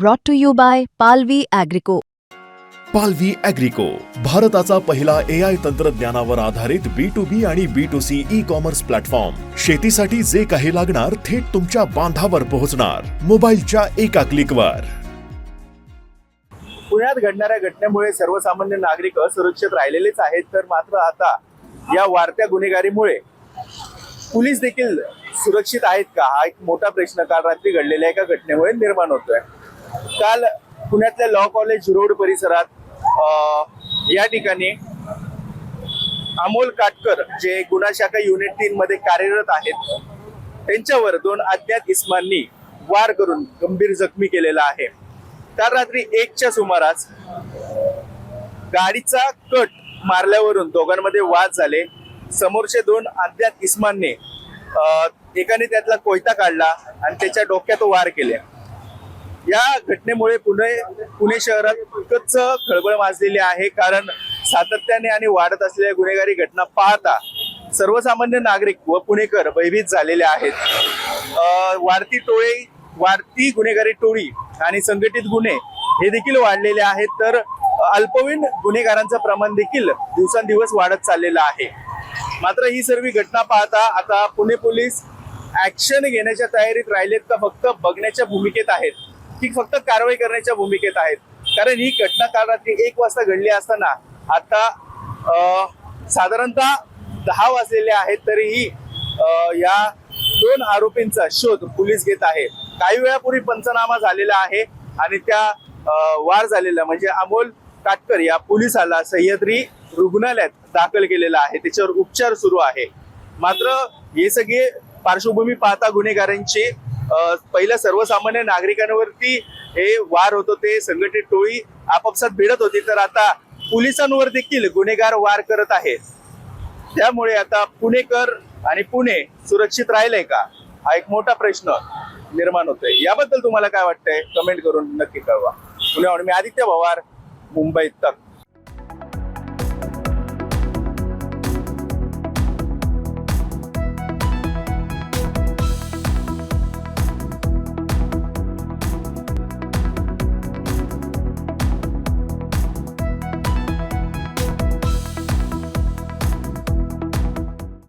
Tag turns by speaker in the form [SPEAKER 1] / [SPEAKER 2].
[SPEAKER 1] brought to you by Palvi Agrico.
[SPEAKER 2] पालवी ॲग्रिको, भारताचा पहिला AI तंत्रज्ञानावर आधारित B2B आणि B2C ई कॉमर्स प्लॅटफॉर्म. शेतीसाठी जे काही लागणार थेट तुमच्या बांधावर पोहोचणार, मोबाईलच्या एका क्लिकवर.
[SPEAKER 3] पुण्यात घडणाऱ्या घटनेमुळे सर्वसामान्य नागरिक असुरक्षित राहिलेलेच आहेत, तर मात्र आता या वाढत्या गुन्हेगारीमुळे पोलीस देखील सुरक्षित आहेत का, हा एक मोठा प्रश्न काल रात्री घडलेल्या एका घटनेमुळे निर्माण होतोय. काल पुण्यातल्या लॉ कॉलेज रोड परिसरात या ठिकाणी अमोल काटकर जे गुन्हा शाखा युनिट 3 मध्ये कार्यरत आहेत, त्यांच्यावर 2 अज्ञात इस्मांनी वार करून गंभीर जखमी केलेला आहे. काल रात्री 1च्या सुमारास गाडीचा कट मारल्यावरून दोघांमध्ये वाद झाले. समोरचे 2 अज्ञात इस्मांनी एकाने त्यातला कोयता काढला आणि त्याच्या डोक्यात वार केले. या घटनेमुळे पुणे शहरात खूपच खळबळ माजलेली आहे, कारण सातत्याने आणि वाढत असलेल्या गुन्हेगारी घटना पाहता सर्वसामान्य नागरिक व पुणेकर भयभीत झालेले आहेत. वाढती गुन्हेगारी टोळी आणि संघटित गुन्हे हे देखील वाढलेले आहेत, तर अल्पवयीन गुन्हेगारांचं प्रमाण देखील दिवसेंदिवस वाढत चाललेलं आहे. मात्र ही सर्व घटना पाहता आता पुणे पोलीस ऍक्शन घेण्याच्या तयारीत राहिलेत का फक्त बघण्याच्या भूमिकेत आहेत, की फक्त कारवाई करण्याच्या भूमिकेत आहेत? कारण ही घटना काल रात्री 1 वाजता घडली असताना आता साधारणतः 10 वाजलेले आहेत, तरीही या 2 आरोपींचा शोध पोलीस घेत आहे. काही वेळापूर्वी पंचनामा झालेला आहे आणि त्या वार झालेला म्हणजे अमोल काटकर या पोलिसाला सह्याद्री रुग्णालयात दाखल केलेला आहे, त्याच्यावर उपचार सुरू आहे. मात्र हे सगळे पार्श्वभूमी पाहता गुन्हेगारांची पहिल्या सर्वसामान्य नागरिकांवरती हे वार होत होते, संघटित टोळी आपापसात भिडत होती, तर आता पोलिसांवर देखील गुन्हेगार वार करत आहेत. त्यामुळे आता पुणेकर आणि पुणे सुरक्षित राहिलंय का, हा एक मोठा प्रश्न निर्माण होतोय. याबद्दल तुम्हाला काय वाटतंय कमेंट करून नक्की कळवा. पुण्याहून मी आदित्य पवार, मुंबई तक.